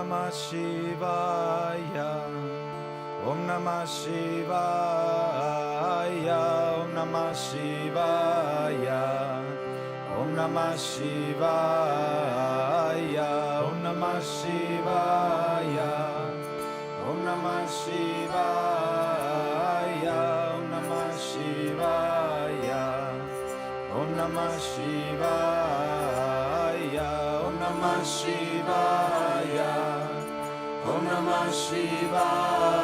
Namah Shivaya. Om Namah Shivaya. Om Namah Shivaya. Om Namah Shivaya. Om Namah Shivaya. Om Namah Shivaya. Om Namah Shivaya. Om Namah Shivaya. Om Namah Shivaya. Om Namah Shivaya.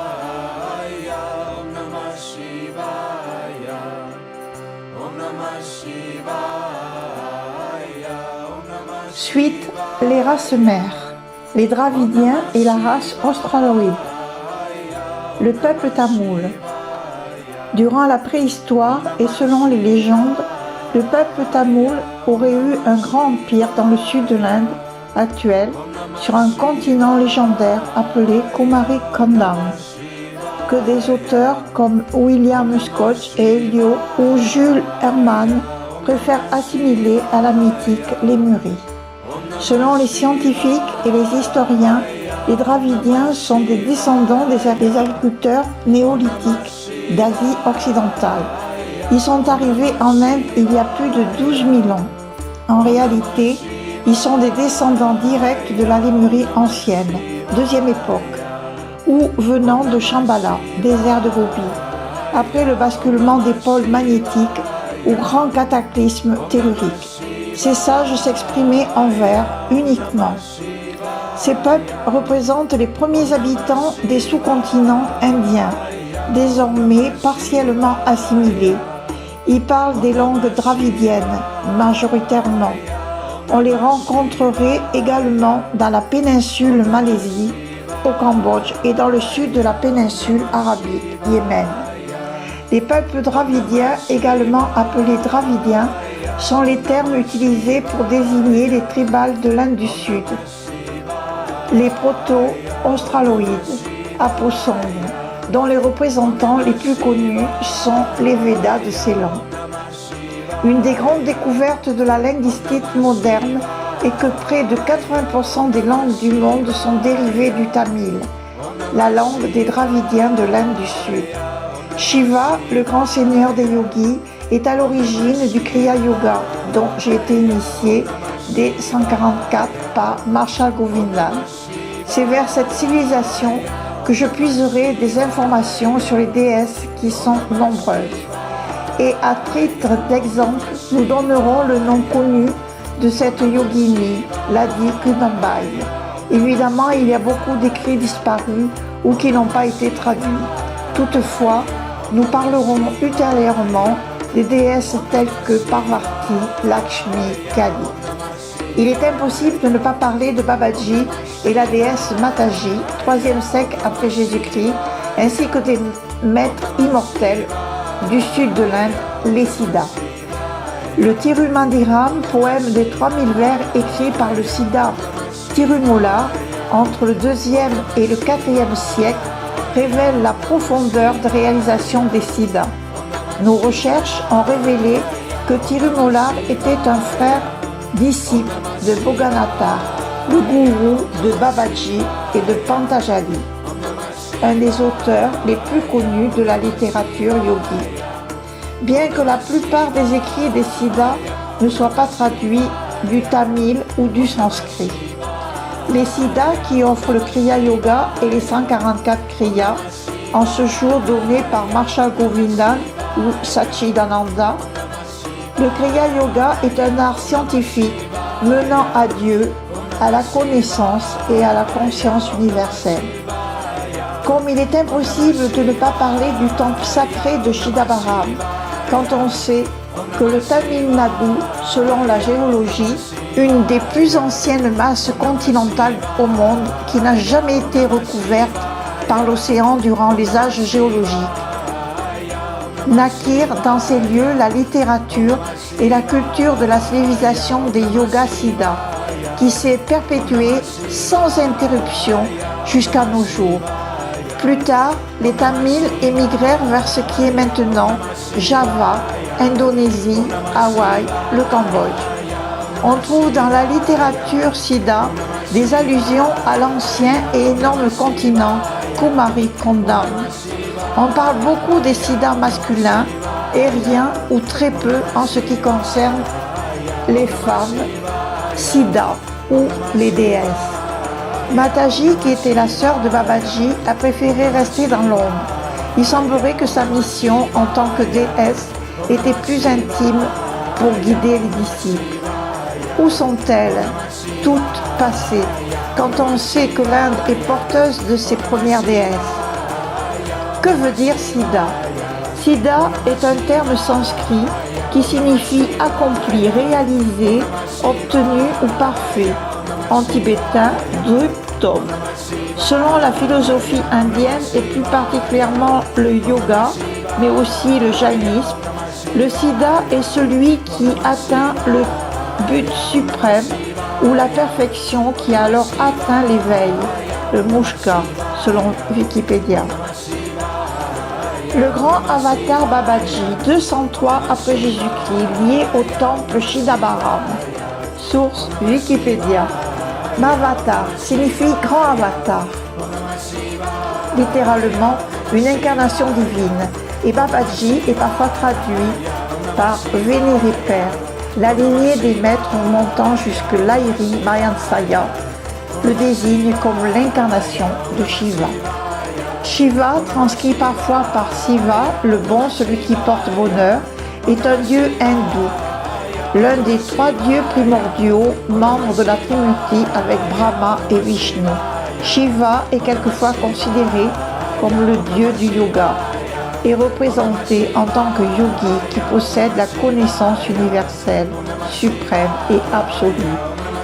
Om Namah Shivaya. Om Namah Shivaya. Om Namah Suite, les races mères, les Dravidiens et la race australoïde. Le peuple tamoul. Durant la préhistoire et selon les légendes, le peuple tamoul aurait eu un grand empire dans le sud de l'Inde actuelle, sur un continent légendaire appelé Kumari Khandam, que des auteurs comme William Scott et Elio ou Jules Hermann préfèrent assimiler à la mythique Lémurie. Selon les scientifiques et les historiens, les Dravidiens sont des descendants des agriculteurs néolithiques d'Asie occidentale. Ils sont arrivés en Inde il y a plus de 12 000 ans. En réalité, ils sont des descendants directs de la Lémurie ancienne, deuxième époque, ou venant de Shambhala, désert de Gobi, après le basculement des pôles magnétiques ou grand cataclysme tellurique. Ces sages s'exprimaient en vers uniquement. Ces peuples représentent les premiers habitants des sous-continents indiens, désormais partiellement assimilés. Ils parlent des langues dravidiennes, majoritairement. On les rencontrerait également dans la péninsule Malaisie, au Cambodge et dans le sud de la péninsule arabique, Yémen. Les peuples dravidiens, également appelés dravidiens, sont les termes utilisés pour désigner les tribales de l'Inde du Sud. Les proto-australoïdes, Aposong, dont les représentants les plus connus sont les Védas de Ceylan. Une des grandes découvertes de la linguistique moderne est que près de 80% des langues du monde sont dérivées du tamil, la langue des Dravidiens de l'Inde du Sud. Shiva, le grand seigneur des yogis, est à l'origine du Kriya Yoga, dont j'ai été initié dès 144 par Marshall Govindan. C'est vers cette civilisation que je puiserai des informations sur les déesses qui sont nombreuses. Et à titre d'exemple, nous donnerons le nom connu de cette yogini, Ladi Kunambai. Évidemment, il y a beaucoup d'écrits disparus ou qui n'ont pas été traduits. Toutefois, nous parlerons ultérieurement des déesses telles que Parvati, Lakshmi, Kali. Il est impossible de ne pas parler de Babaji et la déesse Mataji, 3e siècle après Jésus-Christ, ainsi que des maîtres immortels du sud de l'Inde, les Siddhas. Le Tirumandiram, poème des 3000 vers écrit par le Siddha Tirumala entre le 2e et le 4e siècle, révèle la profondeur de réalisation des Siddhas. Nos recherches ont révélé que Tirumala était un frère disciple de Bhoganatha, le gourou de Babaji et de Pantajali, un des auteurs les plus connus de la littérature yogi. Bien que la plupart des écrits des Siddhas ne soient pas traduits du tamil ou du sanskrit. Les Siddhas qui offrent le Kriya Yoga et les 144 Kriyas, en ce jour donné par Marshall Govindan ou Satchidananda. Le Kriya Yoga est un art scientifique menant à Dieu, à la connaissance et à la conscience universelle. Comme il est impossible de ne pas parler du temple sacré de Chidambaram, quand on sait que le Tamil Nadu, selon la géologie, une des plus anciennes masses continentales au monde qui n'a jamais été recouverte par l'océan durant les âges géologiques, naquirent dans ces lieux la littérature et la culture de la civilisation des Yoga Siddhas, qui s'est perpétuée sans interruption jusqu'à nos jours. Plus tard, les Tamils émigrèrent vers ce qui est maintenant Java, Indonésie, Hawaï, le Cambodge. On trouve dans la littérature Siddha des allusions à l'ancien et énorme continent Kumari Kondam. On parle beaucoup des Siddhas masculins et rien ou très peu en ce qui concerne les femmes Siddhas ou les déesses. Mataji, qui était la sœur de Babaji, a préféré rester dans l'ombre. Il semblerait que sa mission en tant que déesse était plus intime pour guider les disciples. Où sont-elles, toutes passées, quand on sait que l'Inde est porteuse de ses premières déesses? Que veut dire Siddha? Siddha est un terme sanskrit qui signifie accompli, réalisé, obtenu ou parfait. En tibétain, Druptom. Selon la philosophie indienne et plus particulièrement le yoga, mais aussi le jainisme, le Siddha est celui qui atteint le but suprême ou la perfection qui a alors atteint l'éveil, le Moksha, selon Wikipédia. Le grand avatar Babaji, 203 après Jésus-Christ, lié au temple Shidabharam. Source Wikipédia. Mavatar signifie grand avatar, littéralement une incarnation divine, et Babaji est parfois traduit par vénéré père, la lignée des maîtres montant jusque l'Airi Mayansaya le désigne comme l'incarnation de Shiva. Shiva, transcrit parfois par Siva, le bon, celui qui porte bonheur, est un dieu hindou, l'un des trois dieux primordiaux, membres de la Trinité avec Brahma et Vishnu. Shiva est quelquefois considéré comme le dieu du yoga et représenté en tant que yogi qui possède la connaissance universelle, suprême et absolue,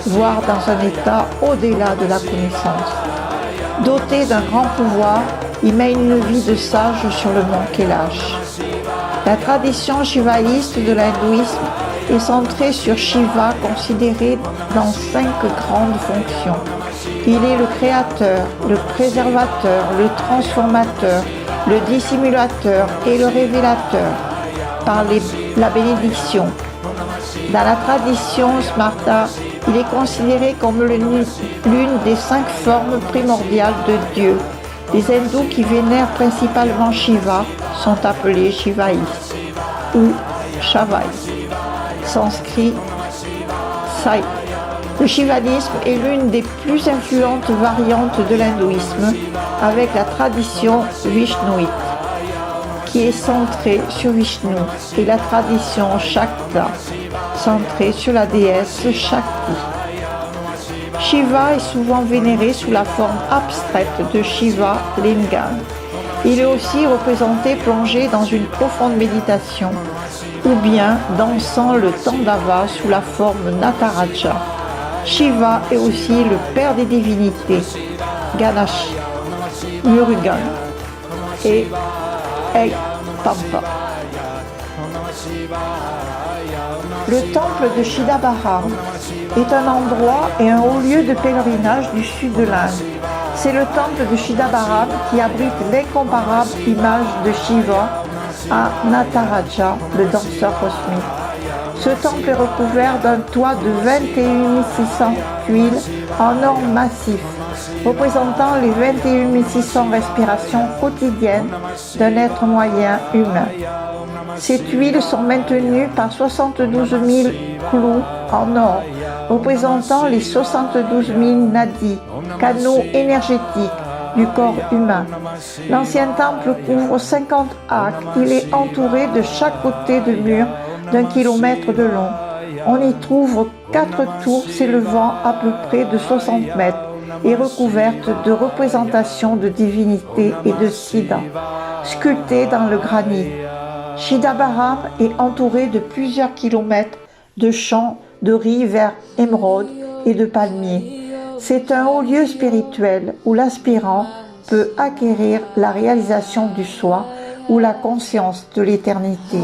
voire dans un état au-delà de la connaissance. Doté d'un grand pouvoir, il mène une vie de sage sur le mont Kailash. La tradition shivaïste de l'hindouisme est centrée sur Shiva, considéré dans 5 grandes fonctions. Il est le créateur, le préservateur, le transformateur, le dissimulateur et le révélateur par la bénédiction. Dans la tradition Smarta, il est considéré comme l'une des 5 formes primordiales de Dieu. Les hindous qui vénèrent principalement Shiva sont appelés shivaïstes ou Shavai, sanskrit Sai. Le shivanisme est l'une des plus influentes variantes de l'hindouisme avec la tradition vishnouite qui est centrée sur Vishnu et la tradition Shakta centrée sur la déesse Shakti. Shiva est souvent vénéré sous la forme abstraite de Shiva Lingam. Il est aussi représenté plongé dans une profonde méditation ou bien dansant le Tandava sous la forme Nataraja. Shiva est aussi le père des divinités, Ganesh, Murugan et Pampa. Le temple de Shidabharam est un endroit et un haut lieu de pèlerinage du sud de l'Inde. C'est le temple de Shidabharam qui abrite l'incomparable image de Shiva à Nataraja, le danseur cosmique. Ce temple est recouvert d'un toit de 21 600 tuiles en or massif, représentant les 21 600 respirations quotidiennes d'un être moyen humain. Ces tuiles sont maintenues par 72 000 clous en or, représentant les 72 000 nadis, canaux énergétiques du corps humain. L'ancien temple couvre 50 acres. Il est entouré de chaque côté de murs d'1 kilomètre de long. On y trouve 4 tours s'élevant à peu près de 60 mètres et recouvertes de représentations de divinités et de siddhas, sculptées dans le granit. Shidabharam est entouré de plusieurs kilomètres de champs de riz vert émeraude et de palmiers. C'est un haut lieu spirituel où l'aspirant peut acquérir la réalisation du soi ou la conscience de l'éternité.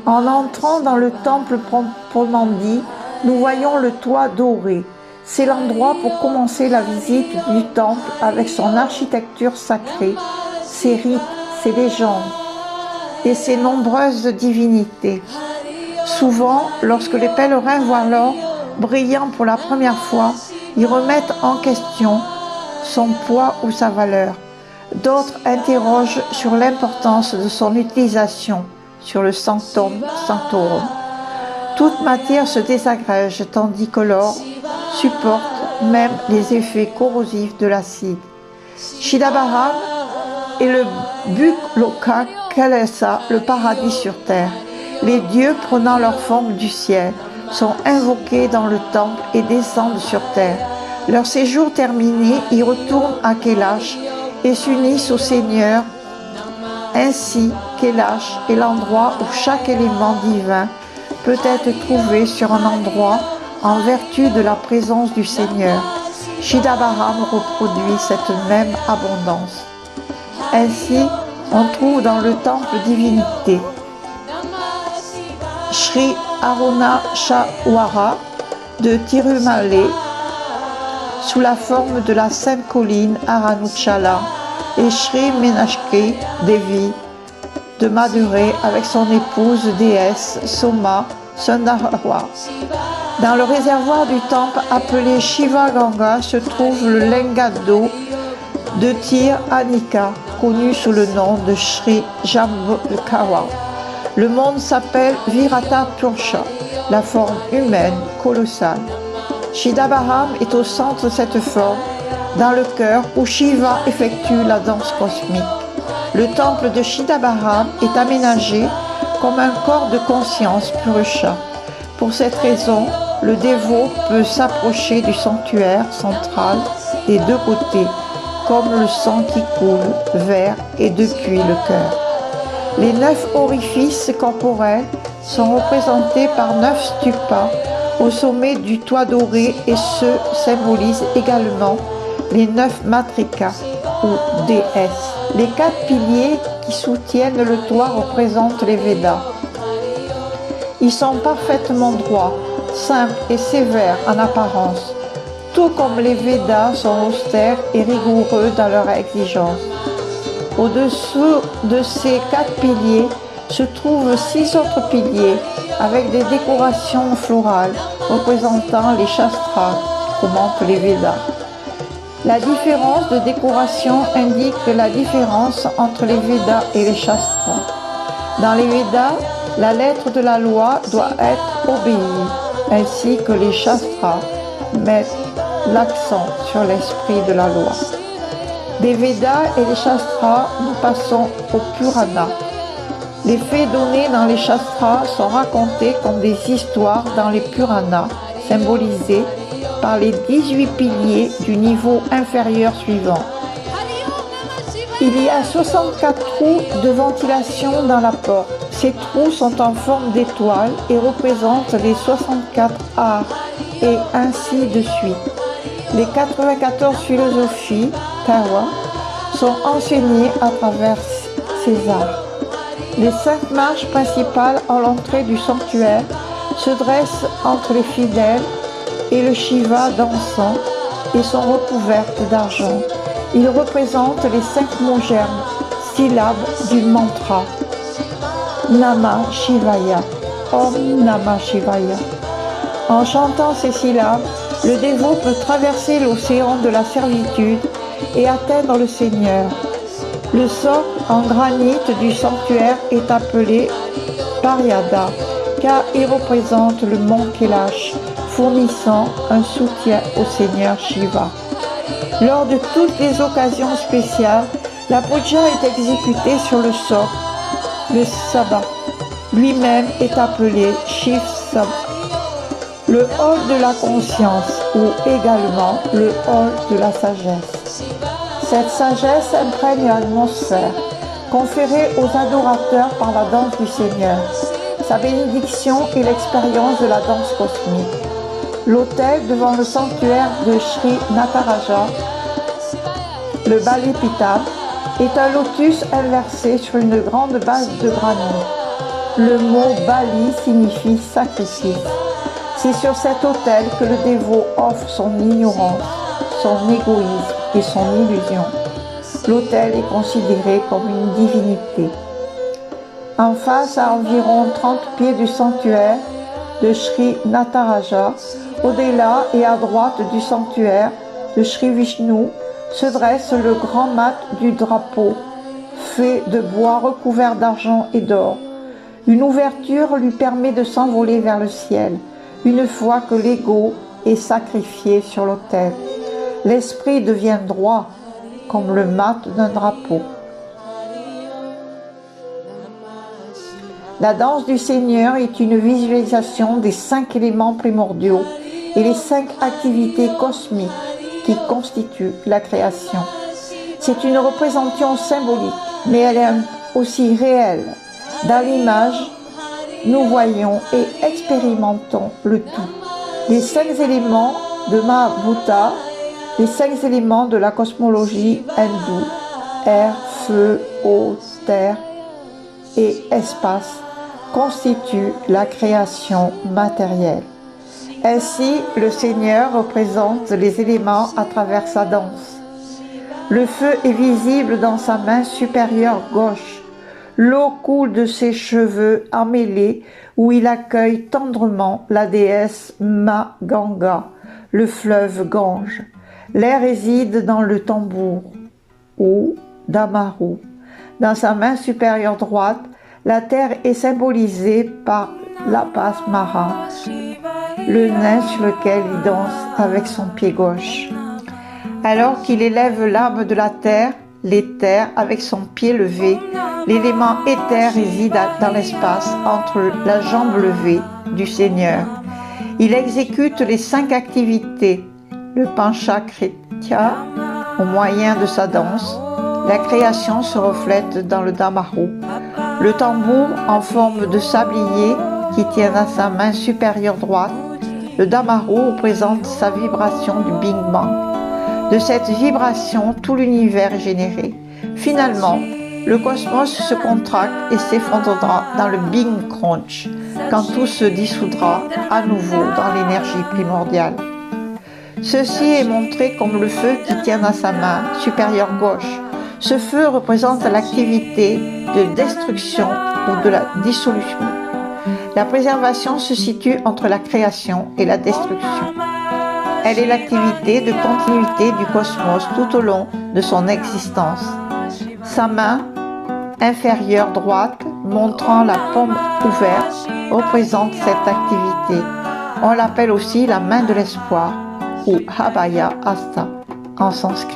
En entrant dans le temple proprement dit, nous voyons le toit doré. C'est l'endroit pour commencer la visite du temple avec son architecture sacrée, ses rites, ses légendes et ses nombreuses divinités. Souvent, lorsque les pèlerins voient l'or brillant pour la première fois, ils remettent en question son poids ou sa valeur. D'autres interrogent sur l'importance de son utilisation sur le sanctum sanctorum. Toute matière se désagrège tandis que l'or supporte même les effets corrosifs de l'acide. Shidabharam est le Bhukloka Kailasa, le paradis sur terre. Les dieux prenant leur forme du ciel sont invoqués dans le temple et descendent sur terre. Leur séjour terminé, ils retournent à Kailash et s'unissent au Seigneur. Ainsi, Kailash est l'endroit où chaque élément divin peut être trouvé sur un endroit en vertu de la présence du Seigneur. Shidabharam reproduit cette même abondance. Ainsi, on trouve dans le temple divinité Sri Arunachawara de Tirumale sous la forme de la sainte colline Aranuchala et Sri Meenakshi Devi de Madurai avec son épouse déesse Soma Sundarara. Dans le réservoir du temple appelé Shiva Ganga se trouve le linga d'eau de Tir Anika, connu sous le nom de Sri Jambulkara. Le monde s'appelle Virata Purusha, la forme humaine colossale. Shidabharam est au centre de cette forme, dans le cœur où Shiva effectue la danse cosmique. Le temple de Shidabharam est aménagé comme un corps de conscience Purusha. Pour cette raison, le dévot peut s'approcher du sanctuaire central des deux côtés, comme le sang qui coule vers et depuis le cœur. Les 9 orifices corporels sont représentés par 9 stupas au sommet du toit doré et ceux symbolisent également les 9 matrikas ou déesses. Les 4 piliers qui soutiennent le toit représentent les Védas. Ils sont parfaitement droits, simples et sévères en apparence, tout comme les Védas sont austères et rigoureux dans leurs exigences. Au-dessous de ces 4 piliers se trouvent 6 autres piliers avec des décorations florales représentant les shastras, commentent les Védas. La différence de décoration indique la différence entre les Védas et les shastras. Dans les Védas, la lettre de la loi doit être obéie, ainsi que les shastras mettent l'accent sur l'esprit de la loi. Des Védas et les Shastras, nous passons au Purana. Les faits donnés dans les Shastras sont racontés comme des histoires dans les Puranas, symbolisés par les 18 piliers du niveau inférieur suivant. Il y a 64 trous de ventilation dans la porte. Ces trous sont en forme d'étoile et représentent les 64 arts, et ainsi de suite. Les 94 philosophies Tawa sont enseignées à travers ces arts. Les 5 marches principales à l'entrée du sanctuaire se dressent entre les fidèles et le Shiva dansant et sont recouvertes d'argent. Ils représentent les 5 mots germes, syllabes du mantra Namah Shivaya, Om Namah Shivaya. En chantant ces syllabes, le dévot peut traverser l'océan de la servitude et atteindre le Seigneur. Le socle en granit du sanctuaire est appelé Paryada, car il représente le mont Kailash, fournissant un soutien au Seigneur Shiva. Lors de toutes les occasions spéciales, la puja est exécutée sur le socle. Le sabbat lui-même est appelé Shiv Sabha, le hall de la conscience ou également le hall de la sagesse. Cette sagesse imprègne l'atmosphère, conférée aux adorateurs par la danse du Seigneur. Sa bénédiction est l'expérience de la danse cosmique. L'autel devant le sanctuaire de Sri Nataraja, le Bali-Pitha, est un lotus inversé sur une grande base de granit. Le mot Bali signifie sacrifice. C'est sur cet autel que le dévot offre son ignorance, son égoïsme et son illusion. L'autel est considéré comme une divinité. En face, à environ 30 pieds du sanctuaire de Sri Nataraja, au-delà et à droite du sanctuaire de Sri Vishnu, se dresse le grand mat du drapeau, fait de bois recouvert d'argent et d'or. Une ouverture lui permet de s'envoler vers le ciel, une fois que l'ego est sacrifié sur l'autel. L'esprit devient droit, comme le mat d'un drapeau. La danse du Seigneur est une visualisation des 5 éléments primordiaux et les 5 activités cosmiques qui constituent la création. C'est une représentation symbolique, mais elle est aussi réelle. Dans l'image, nous voyons et expérimentons le tout. Les 5 éléments de Mahabhuta, les 5 éléments de la cosmologie hindoue, air, feu, eau, terre et espace, constituent la création matérielle. Ainsi, le Seigneur représente les éléments à travers sa danse. Le feu est visible dans sa main supérieure gauche. L'eau coule de ses cheveux emmêlés où il accueille tendrement la déesse Ma Ganga, le fleuve Gange. L'air réside dans le tambour, ou Damaru. Dans sa main supérieure droite, la terre est symbolisée par l'Apasmara, le nain sur lequel il danse avec son pied gauche. Alors qu'il élève l'âme de la terre, l'éther, avec son pied levé, l'élément éther réside dans l'espace entre la jambe levée du Seigneur. Il exécute les 5 activités, le Panchakritya, au moyen de sa danse. La création se reflète dans le Damaru. Le tambour en forme de sablier qui tient dans sa main supérieure droite. Le Damaru représente sa vibration du Big Bang. De cette vibration, tout l'univers est généré. Finalement, le cosmos se contracte et s'effondrera dans le Big Crunch, quand tout se dissoudra à nouveau dans l'énergie primordiale. Ceci est montré comme le feu qui tient dans sa main supérieure gauche. Ce feu représente l'activité de destruction ou de la dissolution. La préservation se situe entre la création et la destruction. Elle est l'activité de continuité du cosmos tout au long de son existence. Sa main inférieure droite, montrant la paume ouverte, représente cette activité. On l'appelle aussi la main de l'espoir, ou Abhaya Hasta en sanskrit.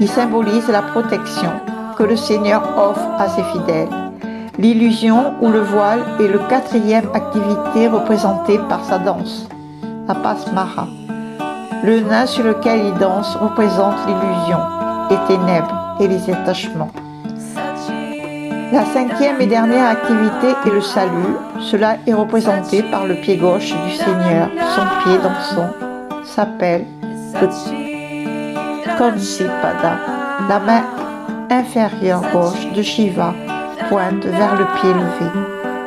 Il symbolise la protection que le Seigneur offre à ses fidèles. L'illusion ou le voile est la 4e activité représentée par sa danse, Apasmara. Le nain sur lequel il danse représente l'illusion, les ténèbres et les attachements. La 5e et dernière activité est le salut. Cela est représenté par le pied gauche du Seigneur. Son pied dansant s'appelle le Kansipada. La main inférieure gauche de Shiva pointe vers le pied levé.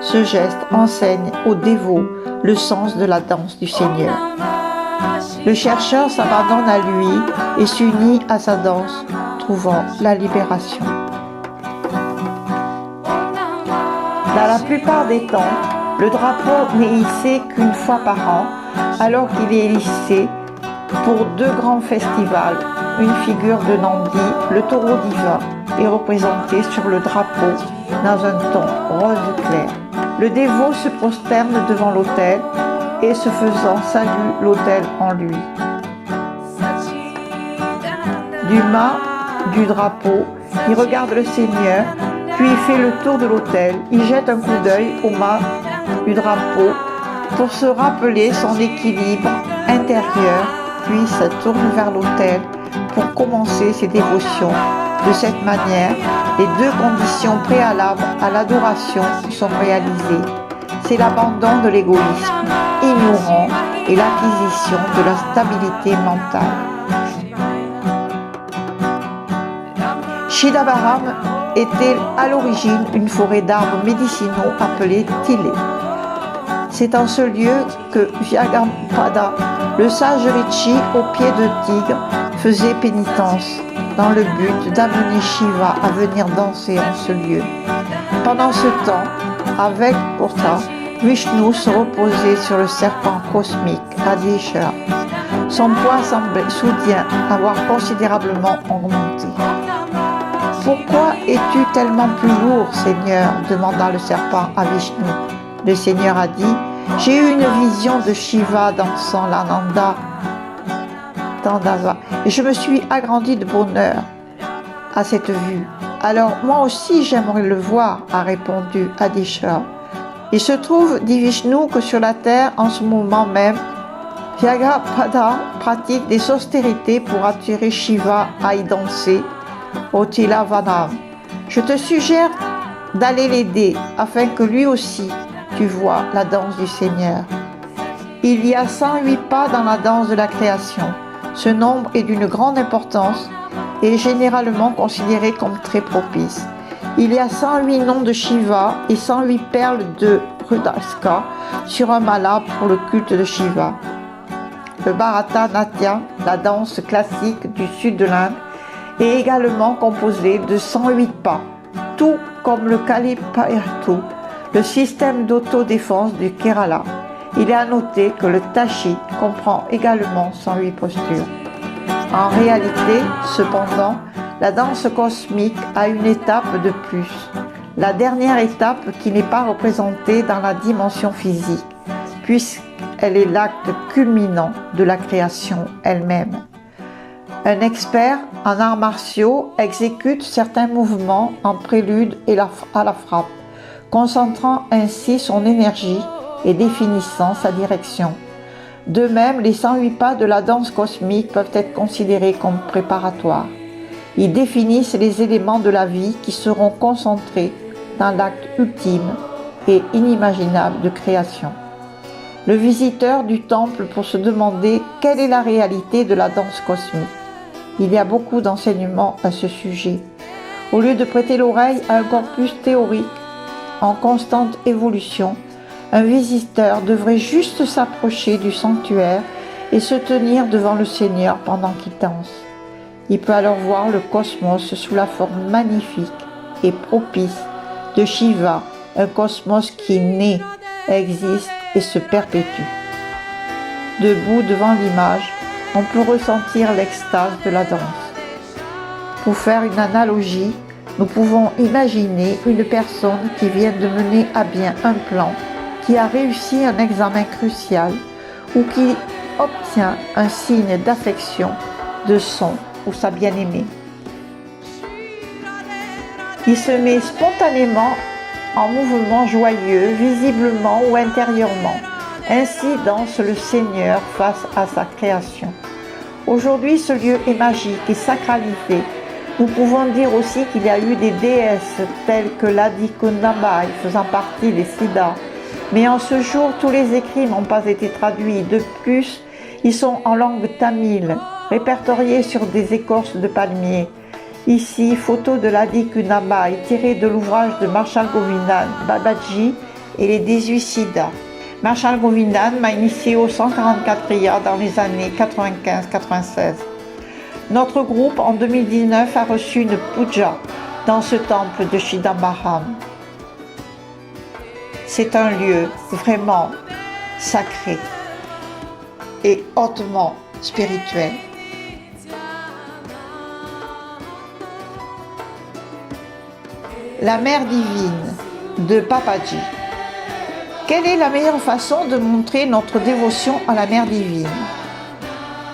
Ce geste enseigne aux dévots le sens de la danse du Seigneur. Le chercheur s'abandonne à lui et s'unit à sa danse, trouvant la libération. Dans la plupart des temps, le drapeau n'est hissé qu'une fois par an, alors qu'il est hissé pour 2 grands festivals. Une figure de Nandi, le taureau divin, est représentée sur le drapeau dans un ton rose clair. Le dévot se prosterne devant l'autel et ce faisant salue l'autel en lui. Du mât du drapeau, il regarde le Seigneur, puis il fait le tour de l'autel. Il jette un coup d'œil au mât du drapeau pour se rappeler son équilibre intérieur, puis se tourne vers l'autel pour commencer ses dévotions. De cette manière, les 2 conditions préalables à l'adoration sont réalisées. C'est l'abandon de l'égoïsme ignorant et l'acquisition de la stabilité mentale. Chidambaram était à l'origine une forêt d'arbres médicinaux appelée Tilé. C'est en ce lieu que Vyagampada, le sage Rishi au pied de tigre, faisait pénitence dans le but d'amener Shiva à venir danser en ce lieu. Pendant ce temps, avec Purta, Vishnu se reposait sur le serpent cosmique Adishara. Son poids semblait soudain avoir considérablement augmenté. « Pourquoi es-tu tellement plus lourd, Seigneur ?» demanda le serpent à Vishnu. Le Seigneur a dit « J'ai eu une vision de Shiva dansant l'Ananda Tandava et je me suis agrandi de bonheur à cette vue. Alors moi aussi j'aimerais le voir, a répondu Adishara. Il se trouve, dit Vishnu, que sur la terre, en ce moment même, Vyagrapada pratique des austérités pour attirer Shiva à y danser au Tilavanam. Je te suggère d'aller l'aider afin que lui aussi tu vois la danse du Seigneur. Il y a 108 pas dans la danse de la création. Ce nombre est d'une grande importance et est généralement considéré comme très propice. Il y a 108 noms de Shiva et 108 perles de Rudraska sur un mala pour le culte de Shiva. Le Bharatanatyam, la danse classique du sud de l'Inde, est également composé de 108 pas, tout comme le Kalipayattu, le système d'autodéfense du Kerala. Il est à noter que le Tachi comprend également 108 postures. En réalité, cependant, la danse cosmique a une étape de plus, la dernière étape qui n'est pas représentée dans la dimension physique, puisqu'elle est l'acte culminant de la création elle-même. Un expert en arts martiaux exécute certains mouvements en prélude à la frappe, concentrant ainsi son énergie et définissant sa direction. De même, les 108 pas de la danse cosmique peuvent être considérés comme préparatoires. Ils définissent les éléments de la vie qui seront concentrés dans l'acte ultime et inimaginable de création. Le visiteur du temple peut se demander quelle est la réalité de la danse cosmique. Il y a beaucoup d'enseignements à ce sujet. Au lieu de prêter l'oreille à un corpus théorique en constante évolution, un visiteur devrait juste s'approcher du sanctuaire et se tenir devant le Seigneur pendant qu'il danse. Il peut alors voir le cosmos sous la forme magnifique et propice de Shiva, un cosmos qui naît, existe et se perpétue. Debout devant l'image, on peut ressentir l'extase de la danse. Pour faire une analogie, nous pouvons imaginer une personne qui vient de mener à bien un plan, qui a réussi un examen crucial ou qui obtient un signe d'affection de son ou sa bien-aimée. Il se met spontanément en mouvement joyeux, visiblement ou intérieurement. Ainsi danse le Seigneur face à sa création. Aujourd'hui, ce lieu est magique et sacralisé. Nous pouvons dire aussi qu'il y a eu des déesses telles que l'Adikunambai faisant partie des Siddhas. Mais en ce jour, tous les écrits n'ont pas été traduits. De plus, ils sont en langue tamile, répertoriés sur des écorces de palmier. Ici, photo de l'Adikunambai tirée de l'ouvrage de Marshall Govindan, Babaji et les 18 Siddhas. Marshall Govindan m'a initié aux 144 prières dans les années 95-96. Notre groupe, en 2019, a reçu une puja dans ce temple de Chidambaram. C'est un lieu vraiment sacré et hautement spirituel. La mère divine de Papaji. Quelle est la meilleure façon de montrer notre dévotion à la mère divine?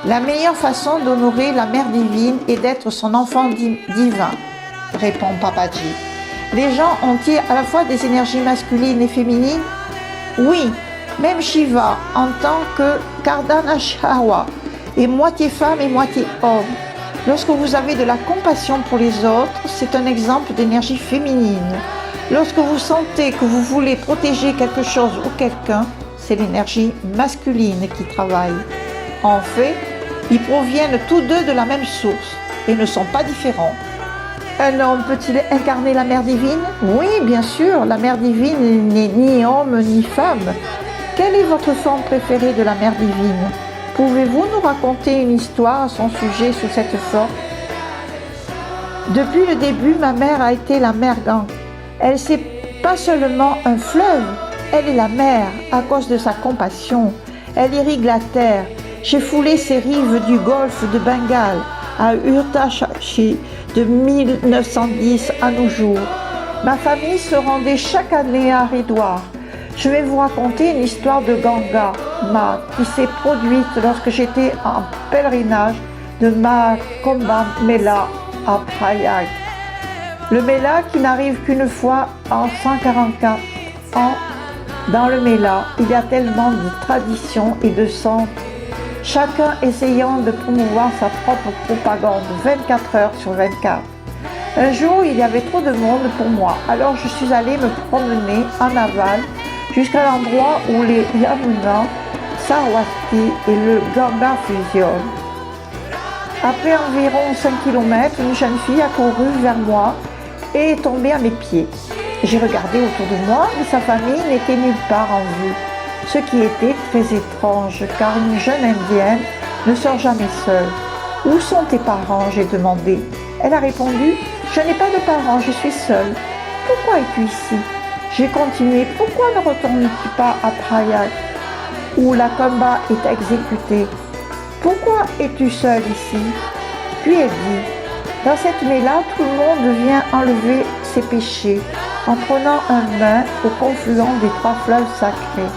La meilleure façon d'honorer la mère divine est d'être son enfant divin, répond Papaji. Les gens ont-ils à la fois des énergies masculines et féminines? Oui, même Shiva, en tant que Kardanashawa, est moitié femme et moitié homme. Lorsque vous avez de la compassion pour les autres, c'est un exemple d'énergie féminine. Lorsque vous sentez que vous voulez protéger quelque chose ou quelqu'un, c'est l'énergie masculine qui travaille. En fait, ils proviennent tous deux de la même source et ne sont pas différents. Un homme peut-il incarner la mère divine? Oui, bien sûr, la mère divine n'est ni homme ni femme. Quelle est votre forme préférée de la mère divine? Pouvez-vous nous raconter une histoire à son sujet sous cette forme? Depuis le début, ma mère a été la mère Gang. Elle s'est Pas seulement un fleuve, elle est la mer à cause de sa compassion. Elle irrigue la terre. J'ai foulé ces rives du golfe de Bengale à Urtachashi de 1910 à nos jours. Ma famille se rendait chaque année à Haridwar. Je vais vous raconter une histoire de Ganga, qui s'est produite lorsque j'étais en pèlerinage de Mahakumbh Mela à Prayag. Le Mela qui n'arrive qu'une fois en 144 ans. Dans le Mela, il y a tellement de traditions et de centres, chacun essayant de promouvoir sa propre propagande 24 heures sur 24. Un jour, il y avait trop de monde pour moi, alors je suis allée me promener en aval jusqu'à l'endroit où les Yamuna, Saraswati et le Ganga fusionnent. Après environ 5 km, une jeune fille a couru vers moi et est tombée à mes pieds. J'ai regardé autour de moi, mais sa famille n'était nulle part en vue, ce qui était très étrange, car une jeune indienne ne sort jamais seule. « Où sont tes parents ?» j'ai demandé. Elle a répondu « Je n'ai pas de parents, je suis seule. »« Pourquoi es-tu ici ?» J'ai continué. « Pourquoi ne retournes-tu pas à Prayag, où la Kamba est exécutée ? Pourquoi es-tu seule ici ?» Puis elle dit « Dans cette Mela, tout le monde vient enlever ses péchés en prenant un bain au confluent des 3 fleuves sacrés.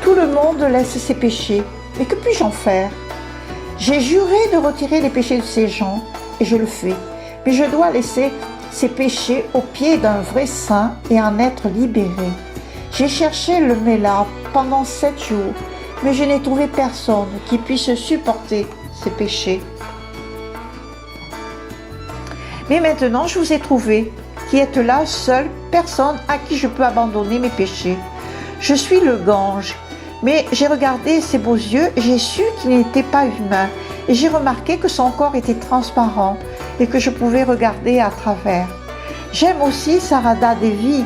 Tout le monde laisse ses péchés, mais que puis-je en faire ? J'ai juré de retirer les péchés de ces gens, et je le fais, mais je dois laisser ces péchés aux pieds d'un vrai saint et en être libéré. J'ai cherché le Mela pendant 7 jours, mais je n'ai trouvé personne qui puisse supporter ces péchés. Mais maintenant, je vous ai trouvé, qui êtes là, seule personne à qui je peux abandonner mes péchés. Je suis le Gange, mais j'ai regardé ses beaux yeux et j'ai su qu'il n'était pas humain, et j'ai remarqué que son corps était transparent et que je pouvais regarder à travers. J'aime aussi Sarada Devi.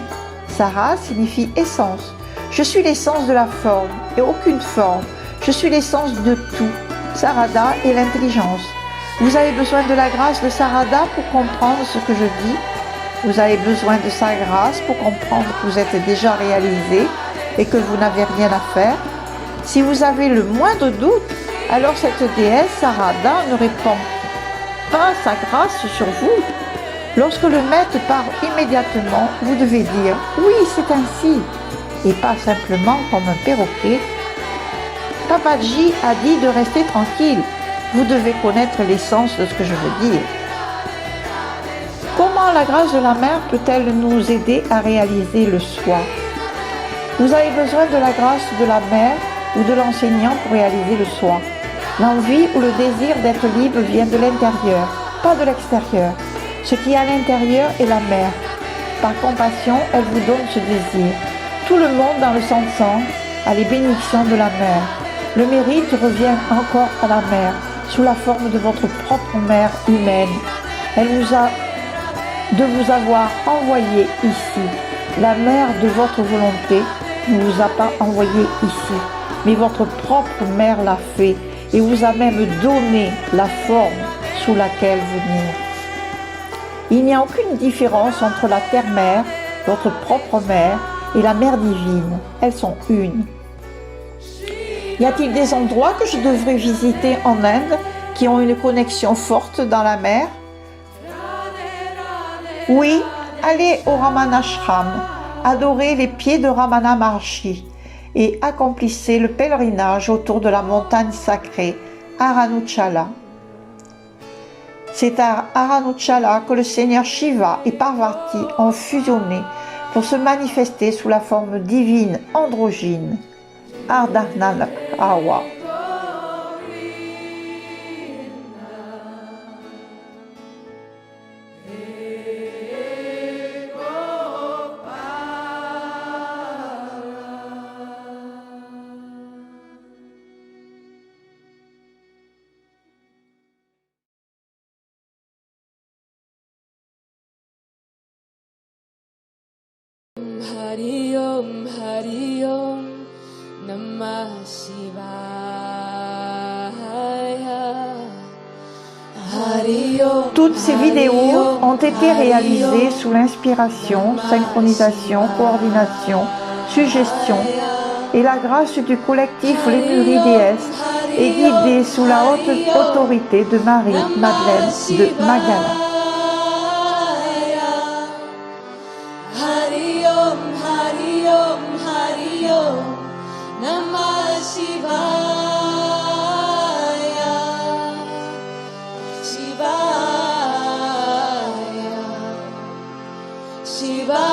Sara signifie essence. Je suis l'essence de la forme et aucune forme. Je suis l'essence de tout. Sarada est l'intelligence. Vous avez besoin de la grâce de Sarada pour comprendre ce que je dis. Vous avez besoin de sa grâce pour comprendre que vous êtes déjà réalisé et que vous n'avez rien à faire. Si vous avez le moindre doute, alors cette déesse Sarada ne répand pas sa grâce sur vous. Lorsque le maître part immédiatement, vous devez dire « Oui, c'est ainsi » et pas simplement comme un perroquet. Papaji a dit de rester tranquille. Vous devez connaître l'essence de ce que je veux dire. Comment la grâce de la mère peut-elle nous aider à réaliser le soi ? Vous avez besoin de la grâce de la mère ou de l'enseignant pour réaliser le soi. L'envie ou le désir d'être libre vient de l'intérieur, pas de l'extérieur. Ce qui est à l'intérieur est la mère. Par compassion, elle vous donne ce désir. Tout le monde dans le satsang a les bénédictions de la mère. Le mérite revient encore à la mère, sous la forme de votre propre mère humaine. Elle vous a de vous avoir envoyé ici. La mère de votre volonté ne vous a pas envoyé ici, mais votre propre mère l'a fait et vous a même donné la forme sous laquelle venir. Il n'y a aucune différence entre la terre-mère, votre propre mère, et la mère divine. Elles sont une. Y a-t-il des endroits que je devrais visiter en Inde qui ont une connexion forte dans la mer ? Oui, allez au Ramanashram, adorez les pieds de Ramana Maharshi et accomplissez le pèlerinage autour de la montagne sacrée Aranuchala. C'est à Aranuchala que le Seigneur Shiva et Parvati ont fusionné pour se manifester sous la forme divine androgyne, Ardhanakawa. Hari Om Namah Shivaya. Toutes ces vidéos ont été réalisées sous l'inspiration, synchronisation, coordination, suggestion et la grâce du collectif Lémurie Déesse et guidées sous la haute autorité de Marie-Madeleine de Magala. Hari Om, Hari Om, Hari Om, Namah Shivaya, Shivaya, Shivaya.